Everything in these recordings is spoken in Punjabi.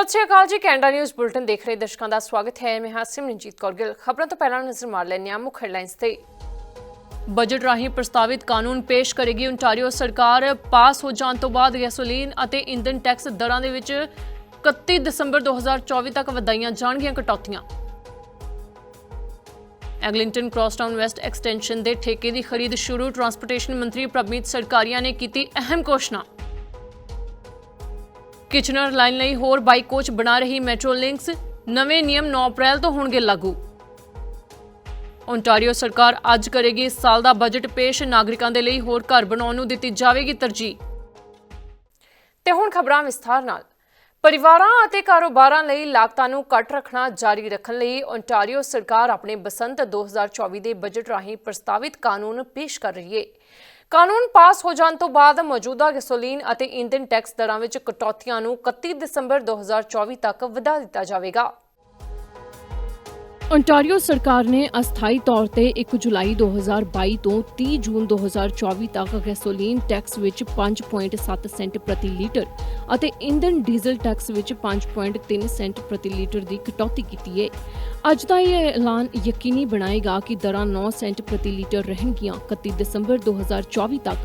ਸਤਿ ਸ਼੍ਰੀ ਅਕਾਲ ਜੀ। ਕੈਨੇਡਾ ਨਿਊਜ਼ ਬੁਲਟਨ ਦੇਖ ਰਹੇ ਦਰਸ਼ਕਾਂ ਦਾ ਸਵਾਗਤ ਹੈ। ਮੈਂ ਹਾਂ ਸਿਮਰਨਜੀਤ ਕੌਰ ਗਿੱਲ। ਖਬਰਾਂ ਤੋਂ ਪਹਿਲਾਂ ਨਜ਼ਰ ਮਾਰ ਲੈਂਦੇ ਹਾਂ ਮੁੱਖ ਹੈਡਲਾਈਨਸ ਤੇ। ਬਜਟ ਰਾਹੀਂ ਪ੍ਰਸਤਾਵਿਤ ਕਾਨੂੰਨ ਪੇਸ਼ ਕਰੇਗੀ ਓਨਟਾਰੀਓ ਸਰਕਾਰ। ਪਾਸ ਹੋ ਜਾਣ ਤੋਂ ਬਾਅਦ ਗੈਸੋਲੀਨ ਅਤੇ ਇੰਧਨ ਟੈਕਸ ਦਰਾਂ ਦੇ ਵਿੱਚ 31 ਦਸੰਬਰ 2024 ਤੱਕ ਵਧਾਈਆਂ ਜਾਣਗੀਆਂ ਕਟੌਤੀਆਂ। ਐਗਲਿੰਗਟਨ ਕ੍ਰਾਸਟਾਊਨ ਵੈਸਟ ਐਕਸਟੈਂਸ਼ਨ ਦੇ ਠੇਕੇ ਦੀ ਖਰੀਦ ਸ਼ੁਰੂ। ਟਰਾਂਸਪੋਰਟੇਸ਼ਨ ਮੰਤਰੀ ਪ੍ਰਭਮੀਤ ਸਰਕਾਰੀਆ ਨੇ ਕੀਤੀ ਅਹਿਮ ਘੋਸ਼ਣਾ। ਕਿਚਨਰ ਲਾਈਨ ਲਈ ਹੋਰ 22 ਕੋਚ ਬਣਾ ਰਹੀ ਮੈਟਰੋ ਲਿੰਕਸ। ਨਵੇਂ ਨਿਯਮ 9 ਅਪ੍ਰੈਲ ਤੋਂ ਹੋਣਗੇ ਲਾਗੂ। ਓਨਟਾਰੀਓ ਸਰਕਾਰ ਅੱਜ ਕਰੇਗੀ ਇਸ ਸਾਲ ਦਾ ਬਜਟ ਪੇਸ਼। ਨਾਗਰਿਕਾਂ ਦੇ ਲਈ ਹੋਰ ਘਰ ਬਣਾਉਣ ਨੂੰ ਦਿੱਤੀ ਜਾਵੇਗੀ ਤਰਜੀਹ। ਤੇ ਹੁਣ ਖਬਰਾਂ ਵਿਸਥਾਰ ਨਾਲ। ਪਰਿਵਾਰਾਂ ਅਤੇ ਕਾਰੋਬਾਰਾਂ ਲਈ ਲਾਗਤਾਂ ਨੂੰ ਘੱਟ ਰੱਖਣਾ ਜਾਰੀ ਰੱਖਣ ਲਈ ਓਨਟਾਰੀਓ ਸਰਕਾਰ ਆਪਣੇ ਬਸੰਤ 2024 ਦੇ ਬਜਟ ਰਾਹੀਂ ਪ੍ਰਸਤਾਵਿਤ ਕਾਨੂੰਨ ਪੇਸ਼ ਕਰ ਰਹੀ ਹੈ। ਕਾਨੂੰਨ ਪਾਸ ਹੋ ਜਾਣ ਤੋਂ ਬਾਅਦ ਮੌਜੂਦਾ ਗੈਸੋਲੀਨ ਅਤੇ ਇੰਧਨ ਟੈਕਸ ਦਰਾਂ ਵਿੱਚ ਕਟੌਤੀਆਂ ਨੂੰ 31 ਦਸੰਬਰ 2024 ਤੱਕ ਵਧਾ ਦਿੱਤਾ ਜਾਵੇਗਾ। ਓਨਟਾਰੀਓ ਸਰਕਾਰ ਨੇ ਅਸਥਾਈ ਤੌਰ ਤੇ 1 ਜੁਲਾਈ 2022 ਤੋਂ 30 ਜੂਨ 2024 ਤੱਕ ਗੈਸੋਲੀਨ ਟੈਕਸ ਵਿੱਚ 5.7 ਸੈਂਟ ਪ੍ਰਤੀ ਲੀਟਰ ਅਤੇ ਇੰਧਨ ਡੀਜ਼ਲ ਟੈਕਸ ਵਿੱਚ 5.3 ਸੈਂਟ ਪ੍ਰਤੀ ਲੀਟਰ ਦੀ ਕਟੌਤੀ ਕੀਤੀ ਹੈ। ਅੱਜ ਦਾ ਇਹ ਐਲਾਨ ਯਕੀਨੀ ਬਣਾਏਗਾ ਕਿ ਦਰਾਂ 9 ਸੈਂਟ ਪ੍ਰਤੀ ਲੀਟਰ ਰਹਿਣਗੀਆਂ। 31 ਦਸੰਬਰ 2024 ਤੱਕ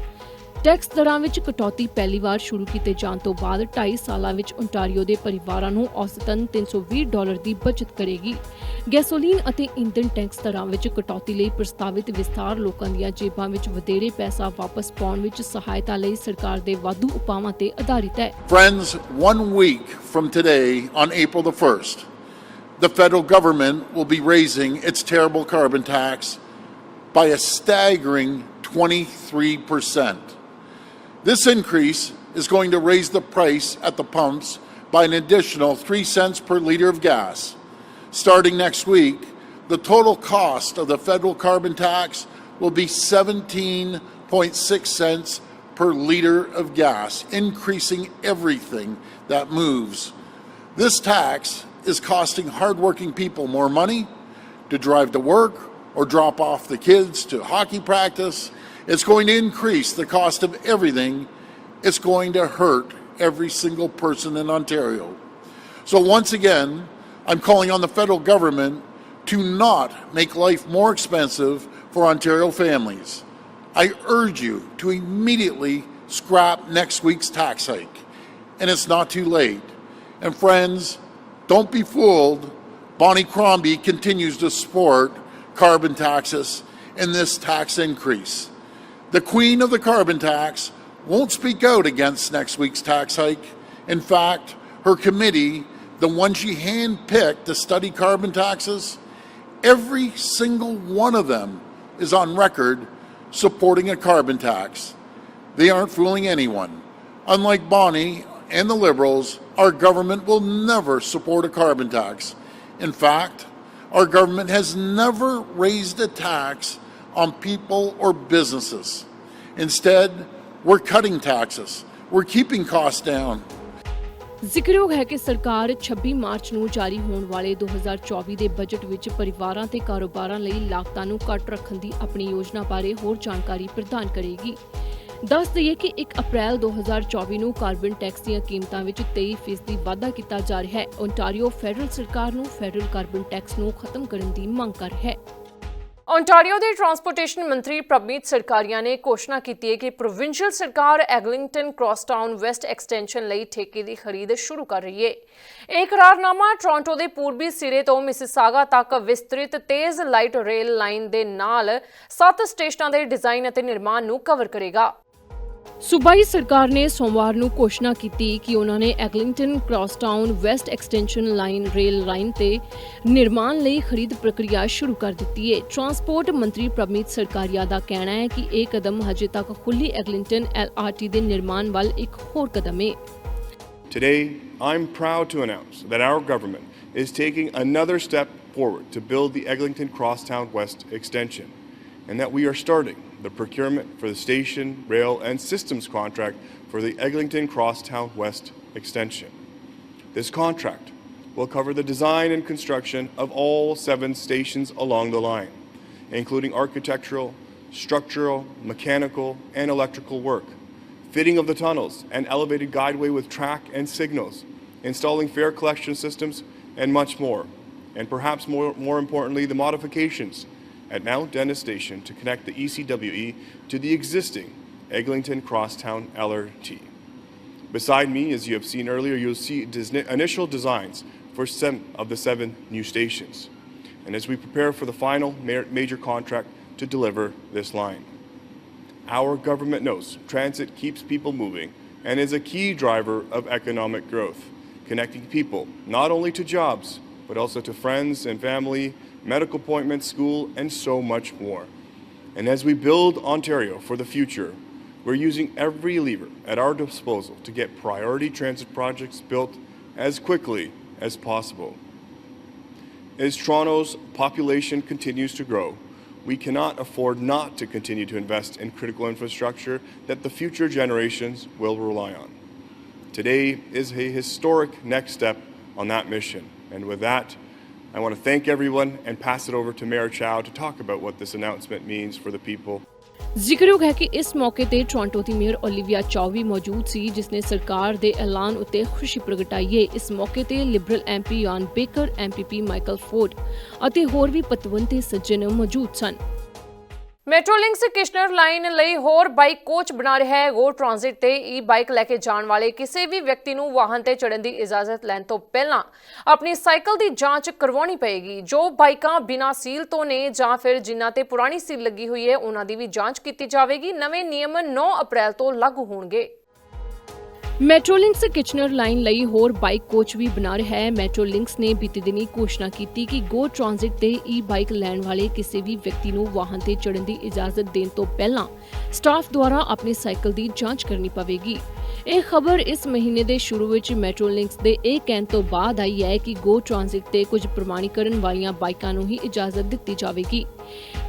ਟੈਕਸ ਦਰਾਂ ਵਿੱਚ ਕਟੌਤੀ ਪਹਿਲੀ ਵਾਰ ਸ਼ੁਰੂ ਕੀਤੇ ਜਾਣ ਤੋਂ ਬਾਅਦ 2.5 ਸਾਲਾਂ ਵਿੱਚ ਓਨਟਾਰੀਓ ਦੇ ਪਰਿਵਾਰਾਂ ਨੂੰ ਔਸਤਨ $320 ਦੀ ਬਚਤ ਕਰੇਗੀ। ਗੈਸੋਲੀਨ ਅਤੇ ਇੰਧਨ ਟੈਕਸ ਦਰਾਂ ਵਿੱਚ ਕਟੌਤੀ ਲਈ ਪ੍ਰਸਤਾਵਿਤ ਵਿਸਥਾਰ ਲੋਕਾਂ ਦੀਆਂ ਜੇਬਾਂ ਵਿੱਚ ਵਧੇਰੇ ਪੈਸਾ ਵਾਪਸ ਪਾਉਣ ਵਿੱਚ ਸਹਾਇਤਾ ਲਈ ਸਰਕਾਰ ਦੇ ਵਾਧੂ ਉਪਾਵਾਂ ਤੇ ਆਧਾਰਿਤ ਹੈ। Friends, 1 week from today on April the 1st, the federal government will be raising its terrible carbon tax by a staggering 23%. This increase is going to raise the price at the pumps by an additional 3 cents per litre of gas. Starting next week, the total cost of the federal carbon tax will be 17.6 cents per litre of gas, increasing everything that moves. This tax is costing hardworking people more money to drive to work or drop off the kids to hockey practice. It's going to increase the cost of everything. It's going to hurt every single person in Ontario. So once again, I'm calling on the federal government to not make life more expensive for Ontario families. I urge you to immediately scrap next week's tax hike. And it's not too late. And friends, don't be fooled. Bonnie Crombie continues to support carbon taxes and this tax increase. The queen of the carbon tax won't speak out against next week's tax hike. In fact, her committee, the one she handpicked to study carbon taxes, every single one of them is on record supporting a carbon tax. They aren't fooling anyone. Unlike Bonnie and the Liberals, our government will never support a carbon tax. In fact, our government has never raised a tax on people or businesses. Instead, we're cutting taxes. We're keeping costs down. ਜ਼ਿਕਰਯੋਗ ਹੈ ਕਿ ਸਰਕਾਰ 26 ਮਾਰਚ ਨੂੰ ਜਾਰੀ ਹੋਣ ਵਾਲੇ 2024 ਦੇ ਬਜਟ ਵਿੱਚ ਪਰਿਵਾਰਾਂ ਤੇ ਕਾਰੋਬਾਰਾਂ ਲਈ ਲਾਗਤਾਂ ਨੂੰ ਘੱਟ ਰੱਖਣ ਦੀ ਆਪਣੀ ਯੋਜਨਾ ਬਾਰੇ ਹੋਰ ਜਾਣਕਾਰੀ ਪ੍ਰਦਾਨ ਕਰੇਗੀ। ਦੱਸ ਦਈਏ ਕਿ 1 ਅਪ੍ਰੈਲ 2024 ਨੂੰ ਕਾਰਬਨ ਟੈਕਸ ਦੀਆਂ ਕੀਮਤਾਂ ਵਿੱਚ 23% ਵਾਧਾ ਕੀਤਾ ਜਾ ਰਿਹਾ ਹੈ। ਓਨਟਾਰੀਓ ਫੈਡਰਲ ਸਰਕਾਰ ਨੂੰ ਫੈਡਰਲ ਕਾਰਬਨ ਟੈਕਸ ਨੂੰ ਖਤਮ ਕਰਨ ਦੀ ਮੰਗ ਕਰ ਰਿਹਾ ਹੈ। ਓਨਟਾਰੀਓ ਦੇ ਟਰਾਂਸਪੋਰਟੇਸ਼ਨ ਮੰਤਰੀ ਪ੍ਰਭਮੀਤ ਸਰਕਾਰੀਆ ਨੇ ਘੋਸ਼ਣਾ ਕੀਤੀ ਹੈ ਕਿ ਪ੍ਰੋਵਿੰਸ਼ੀਅਲ ਸਰਕਾਰ ਐਗਲਿੰਗਟਨ ਕ੍ਰਾਸਟਾਊਨ ਵੈਸਟ ਐਕਸਟੈਂਸ਼ਨ ਲਈ ਠੇਕੇ ਦੀ ਖਰੀਦ ਸ਼ੁਰੂ ਕਰ ਰਹੀ ਹੈ। ਇਹ ਕਰਾਰਨਾਮਾ ਟੋਰਾਂਟੋ ਦੇ ਪੂਰਬੀ ਸਿਰੇ ਤੋਂ ਮਿਸਿਸਾਗਾ ਤੱਕ ਵਿਸਤ੍ਰਿਤ ਤੇਜ਼ ਲਾਈਟ ਰੇਲ ਲਾਈਨ ਦੇ ਨਾਲ 7 ਸਟੇਸ਼ਨਾਂ ਦੇ ਡਿਜ਼ਾਈਨ ਅਤੇ ਨਿਰਮਾਣ ਨੂੰ ਕਵਰ ਕਰੇਗਾ। ਸੂਬਾਈ ਸਰਕਾਰ ਨੇ ਸੋਮਵਾਰ ਨੂੰ ਘੋਸ਼ਣਾ ਕੀਤੀ ਕਿ ਉਹਨਾਂ ਨੇ Eglinton Crosstown West extension line rail line ਤੇ ਨਿਰਮਾਣ ਲਈ ਖਰੀਦ ਪ੍ਰਕਿਰਿਆ ਸ਼ੁਰੂ ਕਰ ਦਿੱਤੀ ਹੈ। ਟਰਾਂਸਪੋਰਟ ਮੰਤਰੀ ਪ੍ਰਭਮੀਤ ਸਰਕਾਰੀਆ ਦਾ ਕਹਿਣਾ ਹੈ ਕਿ ਇਹ ਕਦਮ ਹਜੇ ਤੱਕ ਖੁੱਲੀ ਐਗਲਿੰਗਟਨ LRT ਦੇ ਨਿਰਮਾਣ ਵੱਲ ਇੱਕ ਹੋਰ ਕਦਮ ਹੈ। Today, I'm proud to announce that our government is taking another step forward to build the Eglinton Crosstown West extension, and that we are starting the procurement for the station, rail, and systems contract for the Eglinton Crosstown West extension. This contract will cover the design and construction of all 7 stations along the line, including architectural, structural, mechanical, and electrical work, fitting of the tunnels and elevated guideway with track and signals, installing fare collection systems, and much more. And perhaps more importantly, the modifications at Mount Dennis Station to connect the ECWE to the existing Eglinton Crosstown LRT. Beside me, as you have seen earlier, you'll see initial designs for 7 of the 7 new stations. And as we prepare for the final major contract to deliver this line. Our government knows transit keeps people moving and is a key driver of economic growth, connecting people not only to jobs, but also to friends and family, medical appointments, school, and so much more. And as we build Ontario for the future, we're using every lever at our disposal to get priority transit projects built as quickly as possible. As Toronto's population continues to grow, we cannot afford not to continue to invest in critical infrastructure that the future generations will rely on. Today is a historic next step on that mission. And with that, I want to thank everyone and pass it over to Mayor Chow to talk about what this announcement means for the people. ਜ਼ਿਕਰਯੋਗ ਹੈ ਕਿ ਇਸ ਮੌਕੇ ਤੇ ਟੋਰਾਂਟੋ ਦੀ ਮੇਅਰ ਓਲੀਵੀਆ ਚਾਓ ਵੀ ਮੌਜੂਦ ਸੀ, ਜਿਸ ਨੇ ਸਰਕਾਰ ਦੇ ਐਲਾਨ ਉੱਤੇ ਖੁਸ਼ੀ ਪ੍ਰਗਟਾਈ ਹੈ। ਇਸ ਮੌਕੇ ਤੇ ਲਿਬਰਲ ਐਮਪੀ ਯਾਨ ਬੇਕਰ, ਐਮਪੀਪੀ ਮਾਈਕਲ ਫੋਰਡ ਅਤੇ ਹੋਰ ਵੀ ਪਤਵੰਤੇ ਸੱਜਣ ਮੌਜੂਦ ਸਨ। ਮੈਟਰੋਲਿੰਕਸ ਕਿਸ਼ਨਰ ਲਾਈਨ ਲਈ ਹੋਰ ਬਾਈਕ ਕੋਚ ਬਣਾ ਰਿਹਾ ਹੈ। ਗੋ ਟ੍ਰਾਂਜ਼ਿਟ ਤੇ ਈ ਬਾਈਕ ਲੈ ਕੇ ਜਾਣ ਵਾਲੇ ਕਿਸੇ ਵੀ ਵਿਅਕਤੀ ਨੂੰ ਵਾਹਨ ਤੇ ਚੜ੍ਹਨ ਦੀ ਇਜਾਜ਼ਤ ਲੈਣ ਤੋਂ ਪਹਿਲਾਂ ਆਪਣੀ ਸਾਈਕਲ ਦੀ ਜਾਂਚ ਕਰਵਾਉਣੀ ਪਏਗੀ। ਜੋ ਬਾਈਕਾਂ ਬਿਨਾਂ ਸੀਲ ਤੋਂ ਨੇ ਜਾਂ ਫਿਰ ਜਿਨ੍ਹਾਂ ਤੇ ਪੁਰਾਣੀ ਸੀਲ ਲੱਗੀ ਹੋਈ ਹੈ, ਉਹਨਾਂ ਦੀ ਵੀ ਜਾਂਚ ਕੀਤੀ ਜਾਵੇਗੀ। ਨਵੇਂ ਨਿਯਮ 9 ਅਪ੍ਰੈਲ ਤੋਂ ਲਾਗੂ ਹੋਣਗੇ। ਮੈਟਰੋਲਿੰਕਸ ਕਿਚਨਰ ਲਾਈਨ ਲਈ ਹੋਰ ਬਾਈਕ ਕੋਚ ਵੀ ਬਣਾ ਰਿਹਾ ਹੈ। ਮੈਟਰੋਲਿੰਕਸ ਨੇ ਬੀਤੇ ਦਿਨੀ ਘੋਸ਼ਣਾ ਕੀਤੀ ਕਿ ਗੋ ਟ੍ਰਾਂਜ਼ਿਟ ਤੇ ਈ ਬਾਈਕ ਲੈਣ ਵਾਲੇ ਕਿਸੇ ਵੀ ਵਿਅਕਤੀ ਨੂੰ ਵਾਹਨ ਤੇ ਚੜ੍ਹਨ ਦੀ ਇਜਾਜ਼ਤ ਦੇਣ ਤੋਂ ਪਹਿਲਾਂ ਸਟਾਫ ਦੁਆਰਾ ਆਪਣੀ ਸਾਈਕਲ ਦੀ ਜਾਂਚ ਕਰਨੀ ਪਵੇਗੀ। ਇਹ ਖਬਰ ਇਸ ਮਹੀਨੇ ਦੇ ਸ਼ੁਰੂ ਵਿੱਚ ਮੈਟਰੋਲਿੰਕਸ ਦੇ ਇਹ ਕਹਿਣ ਤੋਂ ਬਾਅਦ ਆਈ ਹੈ ਕਿ ਗੋ ਟ੍ਰਾਂਜ਼ਿਟ ਤੇ ਕੁਝ ਪ੍ਰਮਾਣੀਕਰਨ ਵਾਲੀਆਂ ਬਾਈਕਾਂ ਨੂੰ ਹੀ ਇਜਾਜ਼ਤ ਦਿੱਤੀ ਜਾਵੇਗੀ।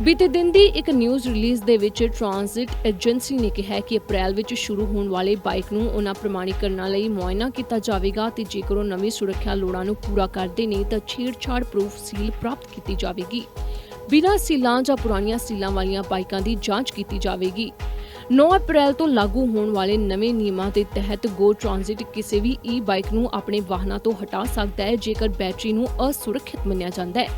ਬੀਤੇ ਦਿਨ ਦੀ ਇੱਕ ਨਿਊਜ਼ ਰਿਲੀਜ਼ ਦੇ ਵਿੱਚ ਟ੍ਰਾਂਜ਼ਿਟ ਏਜੰਸੀ ਨੇ ਕਿਹਾ ਕਿ ਅਪ੍ਰੈਲ ਵਿੱਚ ਸ਼ੁਰੂ ਹੋਣ ਵਾਲੇ ਬਾਈਕ ਨੂੰ ਉਹਨਾਂ ਪ੍ਰਮਾਣੀਕਰਨਾਂ ਲਈ ਮੁਆਇਨਾ ਕੀਤਾ ਜਾਵੇਗਾ ਤੇ ਜੇਕਰ ਉਹ ਨਵੀਂ ਸੁਰੱਖਿਆ ਲੋੜਾਂ ਨੂੰ ਪੂਰਾ ਕਰਦੇ ਨੇ ਤਾਂ ਛੇੜਛਾੜ ਪ੍ਰੂਫ ਸੀਲ ਪ੍ਰਾਪਤ ਕੀਤੀ ਜਾਵੇਗੀ। ਬਿਨਾਂ ਸੀਲਾਂ ਜਾਂ ਪੁਰਾਣੀਆਂ ਸੀਲਾਂ ਵਾਲੀਆਂ ਬਾਈਕਾਂ ਦੀ ਜਾਂਚ ਕੀਤੀ ਜਾਵੇਗੀ। 9 ਅਪ੍ਰੈਲ ਤੋਂ ਲਾਗੂ ਹੋਣ ਵਾਲੇ ਨਵੇਂ ਨਿਯਮਾਂ ਦੇ ਤਹਿਤ ਗੋ ਟ੍ਰਾਂਜ਼ਿਟ ਕਿਸੇ ਵੀ ਈ ਬਾਈਕ ਨੂੰ ਆਪਣੇ ਵਾਹਨਾਂ ਤੋਂ ਹਟਾ ਸਕਦਾ ਹੈ ਜੇਕਰ ਬੈਟਰੀ ਨੂੰ ਅਸੁਰੱਖਿਅਤ ਮੰਨਿਆ ਜਾਂਦਾ ਹੈ।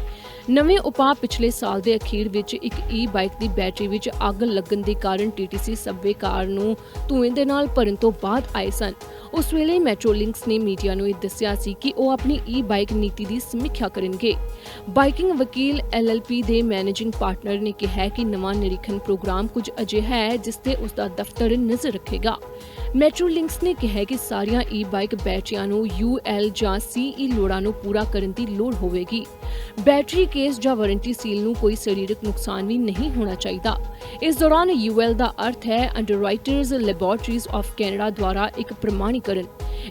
ਨਵੇਂ ਉਪਾਅ ਪਿਛਲੇ ਸਾਲ ਦੇ ਅਖੀਰ ਵਿੱਚ ਇੱਕ ਈ ਬਾਈਕ ਦੀ ਬੈਟਰੀ ਵਿੱਚ ਅੱਗ ਲੱਗਣ ਦੇ ਕਾਰਨ ਟੀਟੀਸੀ ਸਬਵੇ ਕਾਰ ਨੂੰ ਧੂਏ ਦੇ ਨਾਲ ਭਰਨ ਤੋਂ ਬਾਅਦ ਆਏ ਸਨ। ਉਸ ਵੇਲੇ ਮੈਟਰੋਲਿੰਕਸ ਨੇ ਮੀਡੀਆ ਨੂੰ ਇਹ ਦੱਸਿਆ ਸੀ ਕਿ ਉਹ ਆਪਣੀ ਈ ਬਾਈਕ ਨੀਤੀ ਦੀ ਸਮੀਖਿਆ ਕਰਨਗੇ। ਬਾਈਕਿੰਗ ਵਕੀਲ LLP ਦੇ ਮੈਨੇਜਿੰਗ ਪਾਰਟਨਰ ਨੇ ਕਿਹਾ ਕਿ ਨਵਾਂ ਨਿਰੀਖਣ ਪ੍ਰੋਗਰਾਮ ਕੁਝ ਅਜਿਹਾ ਹੈ ਜਿਸ ਤੇ ਉਸ ਦਾ ਦਫ਼ਤਰ ਨਜ਼ਰ ਰੱਖੇਗਾ। ਮੈਟਰੋਲਿੰਕਸ ਨੇ ਕਿਹਾ ਕਿ ਸਾਰੀਆਂ ਈ ਬਾਈਕ ਬੈਟਰੀਆਂ ਨੂੰ UL ਜਾਂ CE ਲੋੜਾਂ ਨੂੰ ਪੂਰਾ ਕਰਨ ਦੀ ਲੋੜ ਹੋਵੇਗੀ। ਬੈਟਰੀ ਕੇਸ ਜਾਂ ਵਾਰੰਟੀ ਸੀਲ ਨੂੰ ਕੋਈ ਸਰੀਰਕ ਨੁਕਸਾਨ ਵੀ ਨਹੀਂ ਹੋਣਾ ਚਾਹੀਦਾ। ਇਸ ਦੌਰਾਨ UL ਦਾ ਅਰਥ ਹੈ ਅੰਡਰਰਾਈਟਰਜ਼ ਲੈਬੋਰੇਟਰੀਜ਼ ਆਫ ਕੈਨੇਡਾ ਦੁਆਰਾ ਇੱਕ ਪ੍ਰਮਾਣੀਕਰਨ।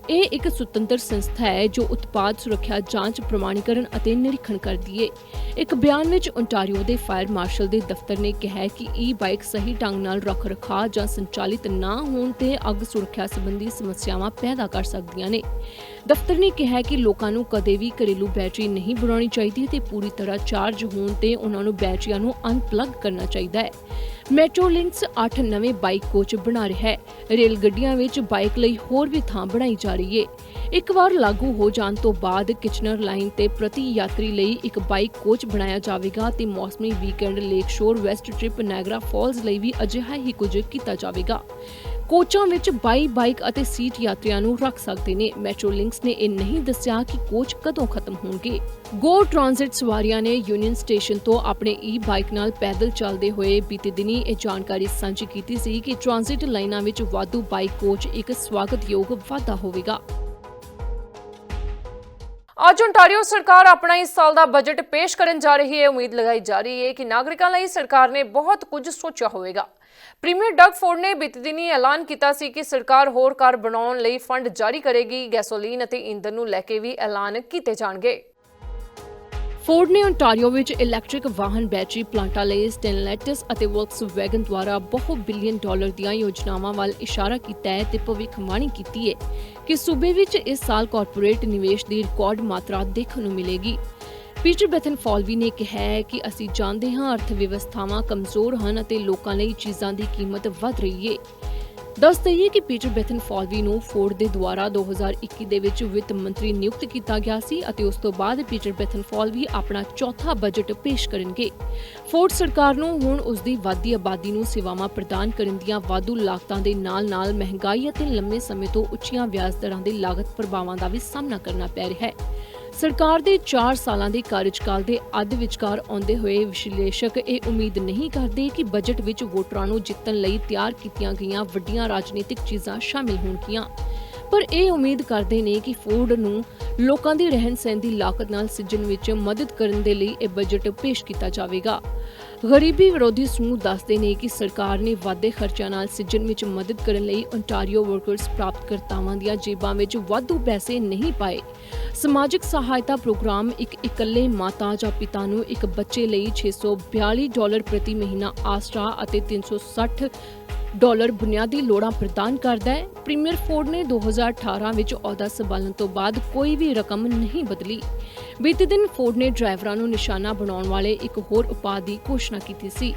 ਇਹ ਇੱਕ ਸੁਤੰਤਰ ਸੰਸਥਾ ਹੈ ਜੋ ਉਤਪਾਦ ਸੁਰੱਖਿਆ ਜਾਂਚ ਪ੍ਰਮਾਣੀਕਰਨ ਅਤੇ ਨਿਰੀਖਣ ਕਰਦੀ ਹੈ। ਇੱਕ ਬਿਆਨ ਵਿੱਚ ਓਨਟਾਰੀਓ ਦੇ ਫਾਇਰ ਮਾਰਸ਼ਲ ਦੇ ਦਫ਼ਤਰ ਨੇ ਕਿਹਾ ਕਿ ਈ ਬਾਈਕ ਸਹੀ ਢੰਗ ਨਾਲ ਰੱਖ ਰਖਾਅ ਜਾਂ ਸੰਚਾਲਿਤ ਨਾ ਹੋਣ ਤੇ ਅੱਗ ਸੁਰੱਖਿਆ ਸੰਬੰਧੀ ਸਮੱਸਿਆਵਾਂ ਪੈਦਾ ਕਰ ਸਕਦੀਆਂ ਨੇ। ਦਫ਼ਤਰ ਨੇ ਕਿਹਾ ਕਿ ਲੋਕਾਂ ਨੂੰ ਕਦੇ ਵੀ ਘਰੇਲੂ ਬੈਟਰੀ ਨਹੀਂ ਬਣਾਉਣੀ ਚਾਹੀਦੀ ਤੇ ਪੂਰੀ ਤਰ੍ਹਾਂ ਚਾਰਜ ਹੋਣ ਤੇ ਉਹਨਾਂ ਨੂੰ ਬੈਟਰੀਆਂ ਨੂੰ ਅਨਪਲੱਗ ਕਰਨਾ ਚਾਹੀਦਾ ਹੈ। ਮੈਟਰੋਲਿੰਕਸ 8 ਨਵੇਂ ਬਾਈਕ ਕੋਚ ਬਣਾ ਰਿਹਾ ਹੈ। ਰੇਲ ਗੱਡੀਆਂ ਵਿੱਚ ਬਾਈਕ ਲਈ ਹੋਰ ਵੀ ਥਾਂ ਬਣਾਈ ਜਾ ਰਹੀ ਹੈ। ਇੱਕ ਵਾਰ ਲਾਗੂ ਹੋ ਜਾਣ ਤੋਂ ਬਾਅਦ ਕਿਚਨਰ ਲਾਈਨ ਤੇ ਪ੍ਰਤੀ ਯਾਤਰੀ ਲਈ ਇੱਕ ਬਾਈਕ ਕੋਚ ਬਣਾਇਆ ਜਾਵੇਗਾ ਤੇ ਮੌਸਮੀ ਵੀਕਐਂਡ ਲੇਕ ਸ਼ੋਰ ਵੈਸਟ ਟ੍ਰਿਪ ਨਾਇਗਰਾ ਫਾਲਜ਼ ਲਈ ਵੀ ਅਜਿਹਾ ਹੀ ਕੁਝ ਕੀਤਾ ਜਾਵੇਗਾ। ਕੋਚਾਂ ਵਿੱਚ 22 ਬਾਈਕ ਅਤੇ ਸੀਟ ਯਾਤਰੀਆਂ ਨੂੰ ਰੱਖ ਸਕਦੇ ਨੇ। ਮੈਟਰੋਲਿੰਕਸ ਨੇ ਇਹ ਨਹੀਂ ਦੱਸਿਆ ਕਿ ਕੋਚ ਕਦੋਂ ਖਤਮ ਹੋਣਗੇ। ਗੋ ਟ੍ਰਾਂਜ਼ਿਟ ਸਵਾਰੀਆਂ ਨੇ ਯੂਨੀਅਨ ਸਟੇਸ਼ਨ ਤੋਂ ਆਪਣੇ ਈ ਬਾਈਕ ਨਾਲ ਪੈਦਲ ਚੱਲਦੇ ਹੋਏ ਬੀਤੇ ਦਿਨੀ ਇਹ ਜਾਣਕਾਰੀ ਸਾਂਝੀ ਕੀਤੀ ਸੀ ਕਿ ਟ੍ਰਾਂਜ਼ਿਟ ਲਾਈਨਾਂ ਵਿੱਚ ਵਾਧੂ ਬਾਈਕ ਕੋਚ ਇੱਕ ਸਵਾਗਤਯੋਗ ਵਾਧਾ ਹੋਵੇਗਾ। ਅੱਜ ਓਨਟਾਰੀਓ ਸਰਕਾਰ ਆਪਣਾ ਇਸ ਸਾਲ ਦਾ ਬਜਟ ਪੇਸ਼ ਕਰਨ ਜਾ ਰਹੀ ਹੈ। ਉਮੀਦ ਲਗਾਈ ਜਾ ਰਹੀ ਹੈ ਕਿ ਨਾਗਰਿਕਾਂ ਲਈ ਸਰਕਾਰ ਨੇ ਬਹੁਤ ਕੁਝ ਸੋਚਿਆ ਹੋਵੇਗਾ। ਪ੍ਰੀਮੀਅਰ ਡਗ ਫੋਰਡ ਨੇ ਬੀਤੇ ਦਿਨੀ ਐਲਾਨ ਕੀਤਾ ਸੀ ਕਿ ਸਰਕਾਰ ਹੋਰ ਕਾਰ ਬਣਾਉਣ ਲਈ ਫੰਡ ਜਾਰੀ ਕਰੇਗੀ। ਗੈਸੋਲੀਨ ਅਤੇ ਈਂਧਨ ਨੂੰ ਲੈ ਕੇ ਵੀ ਐਲਾਨ ਕੀਤੇ ਜਾਣਗੇ। ਫੋਰਡ ਨੇ ਓਨਟਾਰੀਓ ਵਿੱਚ ਇਲੈਕਟ੍ਰਿਕ ਵਾਹਨ ਬੈਟਰੀ ਪਲਾਂਟਾਂ ਲਈ ਸਟੈਨਲੈਟਸ ਅਤੇ ਵੋਲਕਸਵੈਗਨ ਦੁਆਰਾ ਬਹੁ ਬਿਲੀਅਨ ਡਾਲਰ ਦੀਆਂ ਯੋਜਨਾਵਾਂ ਵੱਲ ਇਸ਼ਾਰਾ ਕੀਤਾ ਹੈ ਤੇ ਭਵਿੱਖਬਾਣੀ ਕੀਤੀ ਹੈ ਕਿ ਸੂਬੇ ਵਿੱਚ ਇਸ ਸਾਲ ਕਾਰਪੋਰੇਟ ਨਿਵੇਸ਼ ਦੀ ਰਿਕਾਰਡ ਮਾਤਰਾ ਦੇਖਣ ਨੂੰ ਮਿਲੇਗੀ। ਪੀਟਰ ਬੈਥਨਫਾਲਵੀ ਨੇ ਕਿਹਾ ਹੈ ਕਿ ਅਸੀਂ ਜਾਣਦੇ ਹਾਂ ਅਰਥ ਵਿਵਸਥਾਵਾਂ ਕਮਜ਼ੋਰ ਹਨ ਅਤੇ ਲੋਕਾਂ ਲਈ ਚੀਜ਼ਾਂ ਦੀ ਕੀਮਤ ਵਧ ਰਹੀ ਹੈ। ਦੱਸ ਦਈਏ ਕਿ ਪੀਟਰ ਬੈਥਨ ਫਾਲਵੀ ਨੂੰ ਫੋਰਡ ਦੇ ਦੁਆਰਾ 2021 ਦੇ ਵਿੱਚ ਵਿੱਤ ਮੰਤਰੀ ਨਿਯੁਕਤ ਕੀਤਾ ਗਿਆ ਸੀ ਅਤੇ ਉਸ ਤੋਂ ਬਾਅਦ ਪੀਟਰ ਬੈਥਨ ਫਾਲਵੀ ਆਪਣਾ ਚੌਥਾ ਬਜਟ ਪੇਸ਼ ਕਰਨਗੇ। ਫੋਰਡ ਸਰਕਾਰ ਨੂੰ ਹੁਣ ਉਸ ਦੀ ਵੱਧਦੀ ਆਬਾਦੀ ਨੂੰ ਸੇਵਾਵਾਂ ਪ੍ਰਦਾਨ ਕਰਨ ਦੀਆਂ ਵਾਧੂ ਲਾਗਤਾਂ ਦੇ ਨਾਲ-ਨਾਲ ਮਹਿੰਗਾਈ ਅਤੇ ਲੰਮੇ ਸਮੇਂ ਤੋਂ ਉੱਚੀਆਂ ਵਿਆਜ ਦਰਾਂ ਦੇ ਲਾਗਤ ਪ੍ਰਭਾਵਾਂ ਦਾ ਵੀ ਸਾਹਮਣਾ ਕਰਨਾ ਪੈ ਰਿਹਾ ਹੈ। ਸਰਕਾਰ ਦੇ 4 ਸਾਲਾਂ ਦੇ ਕਾਰਜਕਾਲ ਦੇ ਅੱਧ ਵਿਚਕਾਰ ਆਉਂਦੇ ਹੋਏ ਵਿਸ਼ਲੇਸ਼ਕ ਇਹ ਉਮੀਦ ਨਹੀਂ ਕਰਦੇ ਕਿ ਬਜਟ ਵਿੱਚ ਵੋਟਰਾਂ ਨੂੰ ਜਿੱਤਣ ਲਈ ਤਿਆਰ ਕੀਤੀਆਂ ਗਈਆਂ ਵੱਡੀਆਂ ਰਾਜਨੀਤਿਕ ਚੀਜ਼ਾਂ ਸ਼ਾਮਿਲ ਹੋਣਗੀਆਂ। ਪਰ ਇਹ ਉਮੀਦ ਕਰਦੇ ਨੇ ਕਿ ਫੋਰਡ ਨੂੰ ਲੋਕਾਂ ਦੀ ਰਹਿਣ-ਸਹਿਣ ਦੀ ਲਾਗਤ ਨਾਲ ਸਿੱਝਣ ਵਿੱਚ ਮਦਦ ਕਰਨ ਦੇ ਲਈ ਇਹ ਬਜਟ ਪੇਸ਼ ਕੀਤਾ ਜਾਵੇਗਾ। ਗਰੀਬੀ ਵਿਰੋਧੀ ਸਮੂਹ ਦੱਸਦੇ ਨੇ ਕਿ ਸਰਕਾਰ ਨੇ ਵਾਧੇ ਖਰਚਿਆਂ ਨਾਲ ਸਿੱਝਣ ਵਿੱਚ ਮਦਦ ਕਰਨ ਲਈ ਓਨਟਾਰੀਓ ਵਰਕਰਸ ਪ੍ਰਾਪਤਕਰਤਾਵਾਂ ਦੀਆਂ ਜੇਬਾਂ ਵਿੱਚ ਵਾਧੂ ਪੈਸੇ ਨਹੀਂ ਪਾਏ। ਸਮਾਜਿਕ ਸਹਾਇਤਾ ਪ੍ਰੋਗਰਾਮ ਇੱਕ ਇਕੱਲੇ ਮਾਤਾ ਜਾਂ ਪਿਤਾ ਨੂੰ ਇੱਕ ਬੱਚੇ ਲਈ $642 ਪ੍ਰਤੀ ਮਹੀਨਾ ਆਸਰਾ ਅਤੇ $360 ਬੁਨਿਆਦੀ ਲੋੜਾਂ ਪ੍ਰਦਾਨ ਕਰਦਾ ਹੈ। ਪ੍ਰੀਮੀਅਰ ਫੋਰਡ ਨੇ 2018 ਵਿੱਚ ਅਹੁਦਾ ਸੰਭਾਲਣ ਤੋਂ ਬਾਅਦ ਕੋਈ ਵੀ ਰਕਮ ਨਹੀਂ ਬਦਲੀ। ਬੀਤੇ ਦਿਨ ਫੋਰਡ ਨੇ ਡਰਾਈਵਰਾਂ ਨੂੰ ਨਿਸ਼ਾਨਾ ਬਣਾਉਣ ਵਾਲੇ ਇੱਕ ਹੋਰ ਉਪਾਅ ਦੀ ਘੋਸ਼ਣਾ ਕੀਤੀ ਸੀ।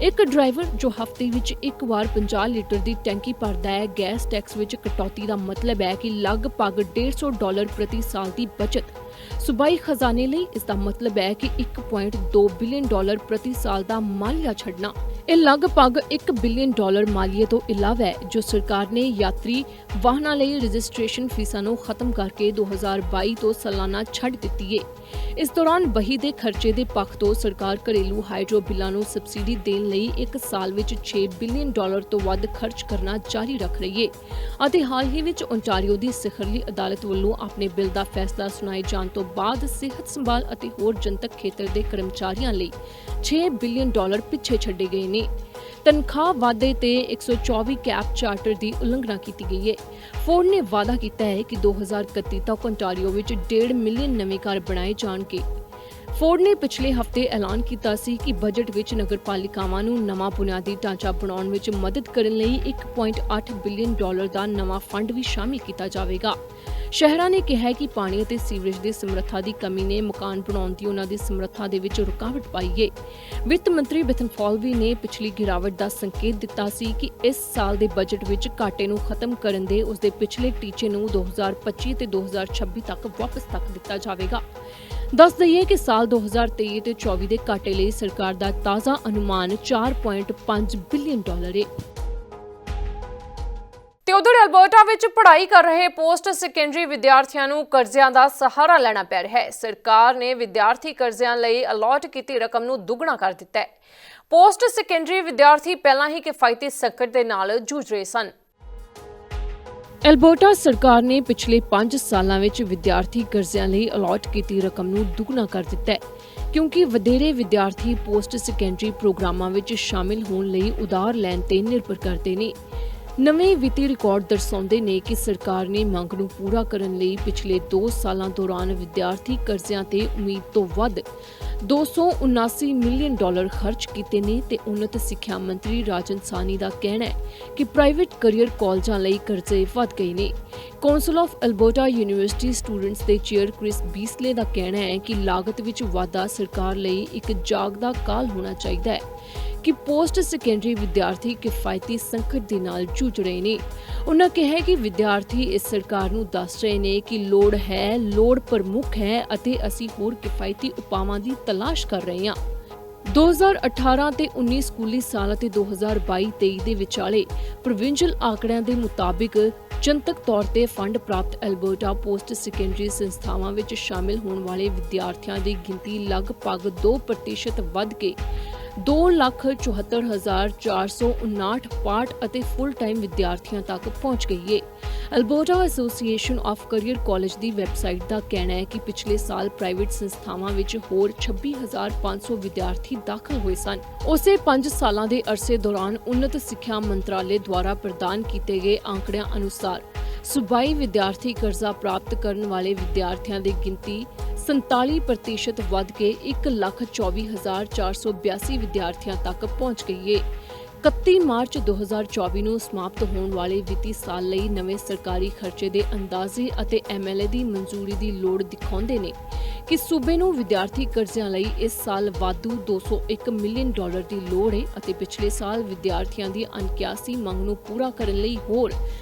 ਇੱਕ ਡਰਾਈਵਰ ਜੋ ਹਫ਼ਤੇ ਵਿੱਚ ਇੱਕ ਵਾਰ 50 ਲੀਟਰ ਦੀ ਟੈਂਕੀ ਭਰਦਾ ਹੈ, ਗੈਸ ਟੈਕਸ ਵਿੱਚ ਕਟੌਤੀ ਦਾ ਮਤਲਬ ਹੈ ਕਿ ਲਗਭਗ $150 ਪ੍ਰਤੀ ਸਾਲ ਦੀ ਬਚਤ। ਸੂਬਾਈ ਖਜ਼ਾਨੇ ਲਈ ਇਸ ਦਾ ਮਤਲਬ ਹੈ ਕਿ $1.2 ਬਿਲੀਅਨ ਪ੍ਰਤੀ ਸਾਲ ਦਾ ਮਾਲੀਆ ਛੱਡਣਾ। ਇਹ ਲਗਭਗ $1 ਬਿਲੀਅਨ ਮਾਲੀਏ ਤੋਂ ਇਲਾਵਾ ਹੈ ਜੋ ਸਰਕਾਰ ਨੇ ਯਾਤਰੀ ਵਾਹਨਾਂ ਲਈ ਰਜਿਸਟ੍ਰੇਸ਼ਨ ਫੀਸਾਂ ਨੂੰ ਖਤਮ ਕਰਕੇ 2022 ਤੋਂ ਸਾਲਾਨਾ ਛੱਡ ਦਿੱਤੀ ਹੈ। ਇਸ ਦੌਰਾਨ ਬਹੀ ਦੇ ਖਰਚੇ ਦੇ ਪੱਖ ਤੋਂ ਸਰਕਾਰ ਘਰੇਲੂ ਹਾਈਡਰੋ ਬਿੱਲਾਂ ਨੂੰ ਸਬਸਿਡੀ ਦੇਣ ਲਈ ਇੱਕ ਸਾਲ ਵਿੱਚ $6 ਬਿਲੀਅਨ ਤੋਂ ਵੱਧ ਖਰਚ ਕਰਨਾ ਜਾਰੀ ਰੱਖ ਰਹੀ ਹੈ ਅਤੇ ਹਾਲ ਹੀ ਵਿੱਚ ਓਨਟਾਰੀਓ ਦੀ ਸਿਖਰਲੀ ਅਦਾਲਤ ਵੱਲੋਂ ਆਪਣੇ ਬਿੱਲ ਦਾ ਫੈਸਲਾ ਸੁਣਾਏ ਜਾਣ ਤੋਂ ਬਾਅਦ ਸਿਹਤ ਸੰਭਾਲ ਅਤੇ ਹੋਰ ਜਨਤਕ ਖੇਤਰ ਦੇ ਕਰਮਚਾਰੀਆਂ ਲਈ $6 ਬਿਲੀਅਨ ਪਿੱਛੇ ਛੱਡੇ ਗਏ ਨੇ। ਤਨਖਾਹ ਵਾਧੇ ਤੇ 124 ਕੈਪ ਚਾਰਟਰ ਦੀ ਉਲੰਘਣਾ ਕੀਤੀ ਗਈ ਹੈ। ਫੋਰਡ ਨੇ ਵਾਅਦਾ ਕੀਤਾ ਹੈ ਕਿ 2031 ਤੱਕ ਓਨਟਾਰੀਓ ਵਿੱਚ 1.5 ਮਿਲੀਅਨ ਨਵੇਂ ਘਰ ਬਣਾਏ ਜਾਣਗੇ। ਫੋਰਡ ਨੇ ਪਿਛਲੇ ਹਫ਼ਤੇ ਐਲਾਨ ਕੀਤਾ ਸੀ ਕਿ ਬਜਟ ਵਿੱਚ ਨਗਰਪਾਲਿਕਾਵਾਂ ਨੂੰ ਨਵਾਂ ਬੁਨਿਆਦੀ ਢਾਂਚਾ ਬਣਾਉਣ ਵਿੱਚ ਮਦਦ ਕਰਨ ਲਈ $1.8 ਬਿਲੀਅਨ ਦਾ ਨਵਾਂ ਫੰਡ ਵੀ ਸ਼ਾਮਿਲ ਕੀਤਾ ਜਾਵੇਗਾ। ਸ਼ਹਿਰਾਂ ਨੇ ਕਿਹਾ ਕਿ ਪਾਣੀ ਅਤੇ ਸੀਵਰੇਜ ਦੀ ਸਮਰੱਥਾ ਦੀ ਕਮੀ ਨੇ ਮਕਾਨ ਬਣਾਉਣ ਦੀ ਉਹਨਾਂ ਦੀ ਸਮਰੱਥਾ ਦੇ ਵਿੱਚ ਰੁਕਾਵਟ ਪਾਈ ਹੈ। ਵਿੱਤ ਮੰਤਰੀ ਬੈਥਨ ਫਾਲਵੀ ਨੇ ਪਿਛਲੀ ਗਿਰਾਵਟ ਦਾ ਸੰਕੇਤ ਦਿੱਤਾ ਸੀ ਕਿ ਇਸ ਸਾਲ ਦੇ ਬਜਟ ਵਿੱਚ ਘਾਟੇ ਨੂੰ ਖਤਮ ਕਰਨ ਦੇ ਉਸਦੇ ਪਿਛਲੇ ਟੀਚੇ ਨੂੰ 2025 ਤੇ 2026 ਤੱਕ ਵਾਪਸ ਤੱਕ ਦਿੱਤਾ ਜਾਵੇਗਾ। ਦੱਸ ਦਈਏ ਕਿ ਸਾਲ 2023 ਤੇ 24 ਦੇ ਘਾਟੇ ਲਈ ਸਰਕਾਰ ਦਾ ਤਾਜ਼ਾ ਅਨੁਮਾਨ $4.5 ਬਿਲੀਅਨ ਹੈ। ਤੇ ਉਧਰ ਅਲਬਰਟਾ ਵਿੱਚ ਪੜ੍ਹਾਈ ਕਰ ਰਹੇ ਪੋਸਟ ਸੈਕੰਡਰੀ ਵਿਦਿਆਰਥੀਆਂ ਨੂੰ ਕਰਜ਼ਿਆਂ ਦਾ ਸਹਾਰਾ ਲੈਣਾ ਪੈ ਰਿਹਾ ਹੈ। ਸਰਕਾਰ ਨੇ ਵਿਦਿਆਰਥੀ ਕਰਜ਼ਿਆਂ ਲਈ ਅਲਾਟ ਕੀਤੀ ਰਕਮ ਨੂੰ ਦੁੱਗਣਾ ਕਰ ਦਿੱਤਾ ਹੈ। ਪੋਸਟ ਸੈਕੰਡਰੀ ਵਿਦਿਆਰਥੀ ਪਹਿਲਾਂ ਹੀ ਕਿਫਾਇਤੀ ਸੰਕਟ ਦੇ ਨਾਲ ਜੂਝ ਰਹੇ ਸਨ। ਅਲਬਰਟਾ ਸਰਕਾਰ ਨੇ ਪਿਛਲੇ 5 ਸਾਲਾਂ ਵਿੱਚ ਵਿਦਿਆਰਥੀ ਕਰਜ਼ਿਆਂ ਲਈ ਅਲਾਟ ਕੀਤੀ ਰਕਮ ਨੂੰ ਦੁੱਗਣਾ ਕਰ ਦਿੱਤਾ ਹੈ ਕਿਉਂਕਿ ਵਧੇਰੇ ਵਿਦਿਆਰਥੀ ਪੋਸਟ ਸੈਕੰਡਰੀ ਪ੍ਰੋਗਰਾਮਾਂ ਵਿੱਚ ਸ਼ਾਮਿਲ ਹੋਣ ਲਈ ਉਧਾਰ ਲੈਣ ਤੇ ਨਿਰਭਰ ਕਰਦੇ ਨੇ। ਨਵੇਂ ਵਿੱਤੀ ਰਿਕਾਰਡ ਦਰਸਾਉਂਦੇ ਨੇ ਕਿ ਸਰਕਾਰ ਨੇ ਮੰਗ ਨੂੰ ਪੂਰਾ ਕਰਨ ਲਈ ਪਿਛਲੇ 2 ਸਾਲਾਂ ਦੌਰਾਨ ਵਿਦਿਆਰਥੀ ਕਰਜ਼ਿਆਂ ਤੇ ਉਮੀਦ ਤੋਂ ਵੱਧ $279 ਮਿਲੀਅਨ ਖਰਚ ਕੀਤੇ ਨੇ ਤੇ ਉੱਨਤ ਸਿੱਖਿਆ ਮੰਤਰੀ ਰਾਜਨ ਸਾਨੀ ਦਾ ਕਹਿਣਾ ਹੈ ਕਿ ਪ੍ਰਾਈਵੇਟ ਕੈਰੀਅਰ ਕਾਲਜਾਂ ਲਈ ਕਰਜ਼ੇ ਵਧ ਗਏ ਨੇ। Council of Alberta university students ਦੇ ਚੇਅਰ ਕ੍ਰਿਸ ਬੀਸਲੇ ਦਾ ਕਹਿਣਾ ਹੈ ਕਿ ਲਾਗਤ ਵਿੱਚ ਵਾਧਾ ਸਰਕਾਰ ਲਈ ਇੱਕ ਜਾਗਦਾ ਕਾਲ ਹੋਣਾ ਚਾਹੀਦਾ ਹੈ ਕਿ ਪੋਸਟ ਸੈਕੰਡਰੀ ਵਿਦਿਆਰਥੀ ਕਿਫਾਇਤੀ ਸੰਕਟ ਦੇ ਨਾਲ ਜੂਝ ਰਹੇ ਨੇ। ਉਨ੍ਹਾਂ ਕਿਹਾ ਕਿ ਵਿਦਿਆਰਥੀ ਇਸ ਸਰਕਾਰ ਨੂੰ ਦੱਸ ਰਹੇ ਨੇ ਕਿ ਲੋੜ ਪ੍ਰਮੁੱਖ ਹੈ ਅਤੇ ਅਸੀਂ ਹੋਰ ਕਿਫਾਇਤੀ ਉਪਾਵਾਂ ਦੀ ਤਲਾਸ਼ ਕਰ ਰਹੇ ਹਾਂ। 2018 ਤੇ 19 ਸਕੂਲੀ ਸਾਲ ਅਤੇ 2022-23 ਦੇ ਵਿਚਾਲੇ ਪ੍ਰੋਵਿੰਸ਼ੀਅਲ ਆંકੜਿਆਂ ਦੇ ਮੁਤਾਬਿਕ ਜਨਤਕ ਤੌਰ ਤੇ ਫੰਡ ਪ੍ਰਾਪਤ ਅਲਬਰਟਾ ਪੋਸਟ ਸੈਕੰਡਰੀ ਸੰਸਥਾਵਾਂ ਵਿੱਚ ਸ਼ਾਮਿਲ ਹੋਣ ਵਾਲੇ ਵਿਦਿਆਰਥੀਆਂ ਦੀ ਗਿਣਤੀ ਲਗਭਗ 2% ਵੱਧ ਕੇ 2,74,459 ਪਾਰਟ ਅਤੇ ਫੁੱਲ ਟਾਈਮ ਵਿਦਿਆਰਥੀਆਂ ਤੱਕ ਪਹੁੰਚ ਗਈ ਹੈ। Alberta association of career college ਦੀ ਵੈਬਸਾਈਟ ਦਾ ਕਹਿਣਾ ਹੈ ਕਿ ਪਿਛਲੇ ਸਾਲ ਪ੍ਰਾਈਵੇਟ ਸੰਸਥਾਵਾਂ ਵਿੱਚ ਹੋਰ 26,500 ਵਿਦਿਆਰਥੀ ਦਾਖਲ ਹੋਏ ਸਨ। ਉਸੇ 5 ਸਾਲਾਂ ਦੇ ਅਰਸੇ ਦੌਰਾਨ ਉੱਨਤ ਸਿੱਖਿਆ ਮੰਤਰਾਲੇ ਦੁਆਰਾ ਪ੍ਰਦਾਨ ਕੀਤੇ ਗਏ ਅੰਕੜਿਆਂ ਅਨੁਸਾਰ ਸੂਬਾਈ ਵਿਦਿਆਰਥੀ ਕਰਜ਼ਾ ਪ੍ਰਾਪਤ ਕਰਨ ਵਾਲੇ ਵਿਦਿਆਰਥੀਆਂ ਦੀ ਗਿਣਤੀ 47% ਵੱਧ ਕੇ 1,24,482 ਵਿਦਿਆਰਥੀਆਂ ਤੱਕ ਪਹੁੰਚ ਗਈ ਹੈ। 31 ਮਾਰਚ 2024 ਨੂੰ ਸਮਾਪਤ ਹੋਣ ਵਾਲੇ ਵਿੱਤੀ ਸਾਲ ਲਈ ਨਵੇਂ ਸਰਕਾਰੀ ਖਰਚੇ ਦੇ ਅੰਦਾਜ਼ੇ ਅਤੇ MLA ਦੀ ਮਨਜ਼ੂਰੀ ਦੀ ਲੋੜ ਦਿਖਾਉਂਦੇ ਨੇ ਕਿ ਸੂਬੇ ਨੂੰ ਵਿਦਿਆਰਥੀ ਕਰਜ਼ਿਆਂ ਲਈ ਇਸ ਸਾਲ ਵਾਧੂ $201 ਮਿਲੀਅਨ ਦੀ ਲੋੜ ਹੈ ਅਤੇ ਪਿਛਲੇ ਸਾਲ ਵਿਦਿਆਰਥੀਆਂ ਦੀ ਅਣਕਿਆਸੀ ਮੰਗ ਨੂੰ ਪੂਰਾ ਕਰਨ ਲਈ ਹੋਰ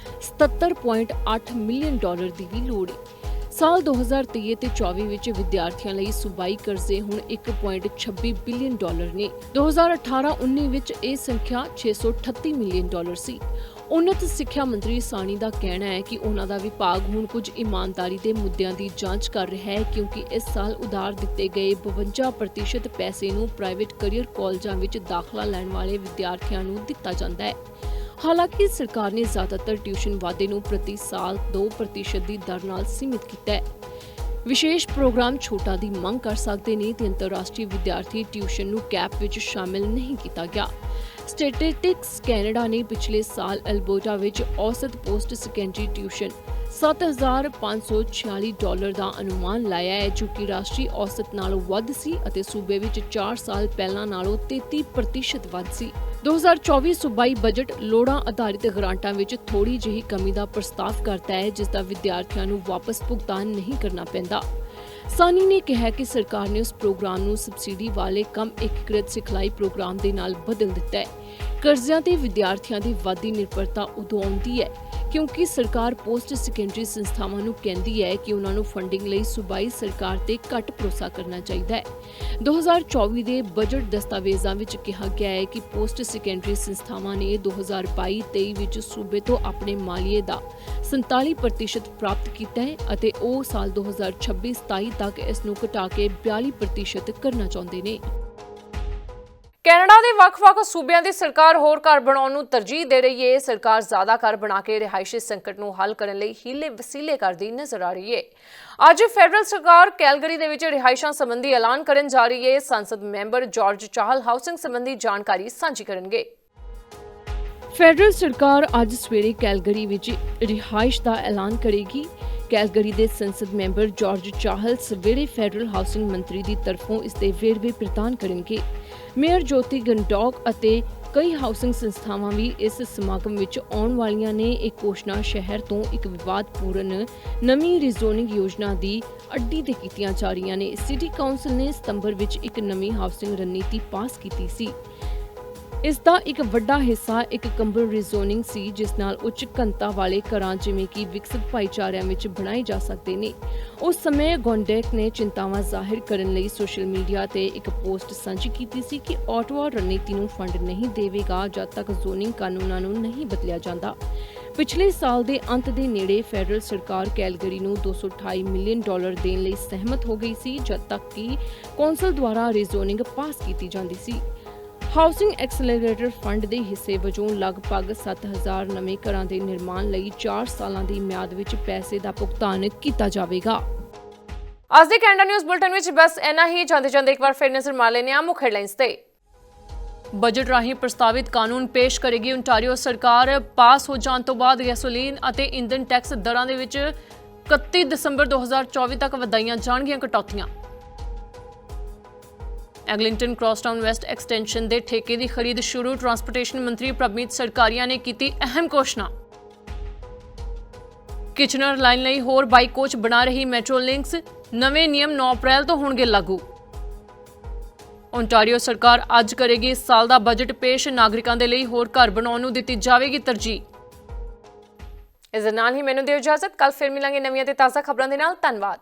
$77.8 ਮਿਲੀਅਨ ਦੀ ਵੀ ਲੋੜ ਹੈ। ਸਾਲ 2023 ਤੇ 24 ਵਿੱਚ ਵਿਦਿਆਰਥੀਆਂ ਲਈ ਸੂਬਾਈ ਕਰਜ਼ੇ ਹੁਣ $1.26 ਬਿਲੀਅਨ ਨੇ। 2018-19 ਵਿੱਚ ਇਹ ਸੰਖਿਆ $638 ਮਿਲੀਅਨ ਸੀ। ਉੱਨਤ ਸਿੱਖਿਆ ਮੰਤਰੀ ਸਾਨੀ ਦਾ ਕਹਿਣਾ ਹੈ ਕਿ ਉਹਨਾਂ ਦਾ ਵਿਭਾਗ ਹੁਣ ਕੁਝ ਇਮਾਨਦਾਰੀ ਦੇ ਮੁੱਦਿਆਂ ਦੀ ਜਾਂਚ ਕਰ ਰਿਹਾ ਹੈ ਕਿਉਂਕਿ ਇਸ ਸਾਲ ਉਧਾਰ ਦਿੱਤੇ ਗਏ 52% ਪੈਸੇ ਨੂੰ ਪ੍ਰਾਈਵੇਟ ਕੈਰੀਅਰ ਕਾਲਜਾਂ ਵਿੱਚ ਦਾਖਲਾ ਲੈਣ ਵਾਲੇ ਵਿਦਿਆਰਥੀਆਂ ਨੂੰ ਦਿੱਤਾ ਜਾਂਦਾ ਹੈ। ਹਾਲਾਂਕਿ ਸਰਕਾਰ ਨੇ ਜ਼ਿਆਦਾਤਰ ਟਿਊਸ਼ਨ ਵਾਧੇ ਨੂੰ ਪ੍ਰਤੀ ਸਾਲ 2% ਦੀ ਦਰ ਨਾਲ ਸੀਮਿਤ ਕੀਤਾ ਹੈ। ਵਿਸ਼ੇਸ਼ ਪ੍ਰੋਗਰਾਮ ਛੋਟਾਂ ਦੀ ਮੰਗ ਕਰ ਸਕਦੇ ਨੇ ਤੇ ਅੰਤਰਰਾਸ਼ਟਰੀ ਵਿਦਿਆਰਥੀ ਟਿਊਸ਼ਨ ਨੂੰ ਕੈਪ ਵਿੱਚ ਸ਼ਾਮਿਲ ਨਹੀਂ ਕੀਤਾ ਗਿਆ। ਸਟੈਟਿਸਟਿਕਸ ਕੈਨੇਡਾ ਨੇ ਪਿਛਲੇ ਸਾਲ ਅਲਬਰਟਾ ਵਿੱਚ ਔਸਤ ਪੋਸਟ ਸੈਕੰਡਰੀ ਟਿਊਸ਼ਨ $7,546 ਦਾ ਅਨੁਮਾਨ ਲਾਇਆ ਹੈ ਜੋ ਕਿ ਰਾਸ਼ਟਰੀ ਔਸਤ ਨਾਲੋਂ ਵੱਧ ਸੀ ਅਤੇ ਸੂਬੇ ਵਿੱਚ 4 ਸਾਲ ਪਹਿਲਾਂ ਨਾਲੋਂ 33% ਵੱਧ ਸੀ। 2024 ਸੂਬਾਈ ਬਜਟ ਲੋੜਾਂ ਆਧਾਰਿਤ ਗ੍ਰਾਂਟਾਂ ਵਿੱਚ ਥੋੜੀ ਜਿਹੀ ਕਮੀ ਦਾ ਪ੍ਰਸਤਾਵ ਕਰਦਾ ਹੈ ਜਿਸ ਦਾ ਵਿਦਿਆਰਥੀਆਂ ਨੂੰ ਵਾਪਸ ਭੁਗਤਾਨ ਨਹੀਂ ਕਰਨਾ ਪੈਂਦਾ। ਸਾਨੀ ਨੇ ਕਿਹਾ ਕਿ ਸਰਕਾਰ ਨੇ ਉਸ ਪ੍ਰੋਗਰਾਮ ਨੂੰ ਸਬਸਿਡੀ ਵਾਲੇ ਕਮ ਏਕੀਕ੍ਰਿਤ ਸਿਖਲਾਈ ਪ੍ਰੋਗਰਾਮ ਦੇ ਨਾਲ ਬਦਲ ਦਿੱਤਾ ਹੈ। ਕਰਜ਼ਿਆਂ ਤੇ ਵਿਦਿਆਰਥੀਆਂ ਦੀ ਵੱਧਦੀ ਨਿਰਭਰਤਾ ਉਦੋਂ ਆਉਂਦੀ ਹੈ ਕਿਉਂਕਿ ਸਰਕਾਰ ਪੋਸਟ ਸੈਕੰਡਰੀ ਸੰਸਥਾਵਾਂ ਨੂੰ ਕਹਿੰਦੀ ਹੈ ਕਿ ਉਹਨਾਂ ਨੂੰ ਫੰਡਿੰਗ ਲਈ ਸੂਬਾਈ ਸਰਕਾਰ ਤੇ ਘੱਟ ਭਰੋਸਾ ਕਰਨਾ ਚਾਹੀਦਾ ਹੈ। 2024 ਦੇ ਬਜਟ ਦਸਤਾਵੇਜ਼ਾਂ ਵਿੱਚ ਕਿਹਾ ਗਿਆ ਹੈ ਕਿ ਪੋਸਟ ਸੈਕੰਡਰੀ ਸੰਸਥਾਵਾਂ ਨੇ 2022-23 ਵਿੱਚ ਸੂਬੇ ਤੋਂ ਆਪਣੇ ਮਾਲੀਏ ਦਾ 47% ਪ੍ਰਾਪਤ ਕੀਤਾ ਹੈ ਅਤੇ ਉਹ ਸਾਲ 2026-27 ਤੱਕ ਇਸ ਨੂੰ ਘਟਾ ਕੇ 42% ਕਰਨਾ ਚਾਹੁੰਦੇ ਨੇ। ਕੈਨੇਡਾ ਦੇ ਵੱਖ-ਵੱਖ ਸੂਬਿਆਂ ਦੀ ਸਰਕਾਰ ਹੋਰ ਘਰ ਬਣਾਉਣ ਨੂੰ ਤਰਜੀਹ ਦੇ ਰਹੀ ਹੈ। ਸਰਕਾਰ ਜ਼ਿਆਦਾ ਘਰ ਬਣਾ ਕੇ ਰਿਹਾਇਸ਼ੀ ਸੰਕਟ ਨੂੰ ਹੱਲ ਕਰਨ ਲਈ ਹੀਲੇ ਵਸੀਲੇ ਕਰਦੀ ਨਜ਼ਰ ਆ ਰਹੀ ਹੈ। ਅੱਜ ਫੈਡਰਲ ਸਰਕਾਰ ਕੈਲਗਰੀ ਦੇ ਵਿੱਚ ਰਿਹਾਇਸ਼ਾਂ ਸੰਬੰਧੀ ਐਲਾਨ ਕਰਨ ਜਾ ਰਹੀ ਹੈ। ਸੰਸਦ ਮੈਂਬਰ ਜਾਰਜ ਚਾਹਲ ਹਾਊਸਿੰਗ ਸੰਬੰਧੀ ਜਾਣਕਾਰੀ ਸਾਂਝੀ ਕਰਨਗੇ। ਫੈਡਰਲ ਸਰਕਾਰ ਅੱਜ ਸਵੇਰੇ ਕੈਲਗਰੀ ਵਿੱਚ ਰਿਹਾਇਸ਼ ਦਾ ਐਲਾਨ ਕਰੇਗੀ। ਕੈਲਗਰੀ ਦੇ ਸੰਸਦ ਮੈਂਬਰ ਜਾਰਜ ਚਾਹਲ ਸਵੇਰੇ ਫੈਡਰਲ ਹਾਊਸਿੰਗ ਮੰਤਰੀ ਦੀ ਤਰਫੋਂ ਇਸ ਦੇ ਵੇਰਵੇ ਪ੍ਰਦਾਨ ਕਰਨਗੇ। ਮੇਅਰ ਜੋਤੀ ਗੰਡੋਕ ਅਤੇ ਕਈ ਹਾਊਸਿੰਗ ਸੰਸਥਾਵਾਂ ਵੀ ਇਸ ਸਮਾਗਮ ਵਿੱਚ ਆਉਣ ਵਾਲੀਆਂ ਨੇ। ਇਹ ਘੋਸ਼ਣਾ ਸ਼ਹਿਰ ਤੋਂ ਇੱਕ ਵਿਵਾਦਪੂਰਨ ਨਵੀਂ ਰੀਜ਼ੋਨਿੰਗ ਯੋਜਨਾ ਦੀ ਅੱਡੀ ਤੇ ਕੀਤੀਆਂ ਜਾ ਰਹੀਆਂ ਨੇ। ਸਿਟੀ ਕਾਉਂਸਲ ਨੇ ਸਤੰਬਰ ਵਿੱਚ ਇੱਕ ਨਵੀਂ ਹਾਊਸਿੰਗ ਰਣਨੀਤੀ ਪਾਸ ਕੀਤੀ ਸੀ। ਇਸ ਦਾ ਇੱਕ ਵੱਡਾ ਹਿੱਸਾ ਇੱਕ ਕੰਬਲ ਰੀਜ਼ੋਨਿੰਗ ਸੀ ਜਿਸ ਨਾਲ ਉੱਚ ਘਣਤਾ ਵਾਲੇ ਘਰਾਂ ਜਿਵੇਂ ਕਿ ਵਿਕਸਿਤ ਭਾਈਚਾਰਿਆਂ ਵਿੱਚ ਬਣਾਏ ਜਾ ਸਕਦੇ ਨੇ। ਉਸ ਸਮੇਂ ਗੌਂਡੈਕ ਨੇ ਚਿੰਤਾਵਾਂ ਜ਼ਾਹਿਰ ਕਰਨ ਲਈ ਸੋਸ਼ਲ ਮੀਡੀਆ ਤੇ ਇੱਕ ਪੋਸਟ ਸਾਂਝੀ ਕੀਤੀ ਸੀ ਕਿ ਆਟਵਾ ਰਣਨੀਤੀ ਨੂੰ ਫੰਡ ਨਹੀਂ ਦੇਵੇਗਾ ਜਦ ਤੱਕ ਜ਼ੋਨਿੰਗ ਕਾਨੂੰਨਾਂ ਨੂੰ ਨਹੀਂ ਬਦਲਿਆ ਜਾਂਦਾ। ਪਿਛਲੇ ਸਾਲ ਦੇ ਅੰਤ ਦੇ ਨੇੜੇ ਫੈਡਰਲ ਸਰਕਾਰ ਕੈਲਗਰੀ ਨੂੰ $228 ਮਿਲੀਅਨ ਦੇਣ ਲਈ ਸਹਿਮਤ ਹੋ ਗਈ ਸੀ ਜਦ ਤੱਕ ਕਿ ਕੌਂਸਲ ਦੁਆਰਾ ਰੀਜ਼ੋਨਿੰਗ ਪਾਸ ਕੀਤੀ ਜਾਂਦੀ ਸੀ। ਹਾਊਸਿੰਗ ਐਕਸਲਰੇਟਰ ਫੰਡ ਦੇ ਹਿੱਸੇ ਵਜੋਂ ਲਗਭਗ 7,000 ਨਵੇਂ ਘਰਾਂ ਦੇ ਨਿਰਮਾਣ ਲਈ 4 ਸਾਲਾਂ ਦੀ ਮਿਆਦ ਵਿੱਚ ਪੈਸੇ ਦਾ ਭੁਗਤਾਨ ਕੀਤਾ ਜਾਵੇਗਾ। ਅੱਜ ਦੇ ਕੈਨੇਡਾ ਨਿਊਜ਼ ਬੁਲਟਨ ਵਿੱਚ ਬਸ ਇੰਨਾ ਹੀ। ਜਾਂਦੇ ਇੱਕ ਵਾਰ ਫਿਰ ਨਜ਼ਰ ਮਾਰ ਲੈਂਦੇ ਹਾਂ ਮੁੱਖ ਹੈਡਲਾਈਨਸ ਤੇ। ਬਜਟ ਰਾਹੀਂ ਪ੍ਰਸਤਾਵਿਤ ਕਾਨੂੰਨ ਪੇਸ਼ ਕਰੇਗੀ ਓਨਟਾਰੀਓ ਸਰਕਾਰ। ਪਾਸ ਹੋ ਜਾਣ ਤੋਂ ਬਾਅਦ ਗੈਸੋਲੀਨ ਅਤੇ ਇੰਧਨ ਟੈਕਸ ਦਰਾਂ ਦੇ ਵਿੱਚ 31 ਦਸੰਬਰ 2024 ਤੱਕ ਵਧਾਈਆਂ ਜਾਣਗੀਆਂ ਕਟੌਤੀਆਂ। ਐਗਲਿੰਗਟਨ ਕ੍ਰਾਸਟਾਊਨ ਵੈਸਟ ਐਕਸਟੈਂਸ਼ਨ ਦੇ ਠੇਕੇ ਦੀ ਖਰੀਦ ਸ਼ੁਰੂ। ਟਰਾਂਸਪੋਰਟੇਸ਼ਨ ਮੰਤਰੀ ਪ੍ਰਭਮੀਤ ਸਰਕਾਰੀਆ ਨੇ ਕੀਤੀ ਅਹਿਮ ਘੋਸ਼ਣਾ। ਕਿਚਨਰ ਲਾਈਨ ਲਈ ਹੋਰ 22 ਕੋਚ ਬਣਾ ਰਹੀ ਮੈਟਰੋਲਿੰਕਸ। ਨਵੇਂ ਨਿਯਮ 9 ਅਪ੍ਰੈਲ ਤੋਂ ਹੋਣਗੇ ਲਾਗੂ। ਓਨਟਾਰੀਓ ਸਰਕਾਰ ਅੱਜ ਕਰੇਗੀ ਇਸ ਸਾਲ ਦਾ ਬਜਟ ਪੇਸ਼। ਨਾਗਰਿਕਾਂ ਦੇ ਲਈ ਹੋਰ ਘਰ ਬਣਾਉਣ ਨੂੰ ਦਿੱਤੀ ਜਾਵੇਗੀ ਤਰਜੀਹ। ਇਸ ਦੇ ਨਾਲ ਹੀ ਮੈਨੂੰ ਦਿਓ ਇਜਾਜ਼ਤ। ਕੱਲ ਫਿਰ ਮਿਲਾਂਗੇ ਨਵੀਆਂ ਤੇ ਤਾਜ਼ਾ ਖਬਰਾਂ ਦੇ ਨਾਲ। ਧੰਨਵਾਦ।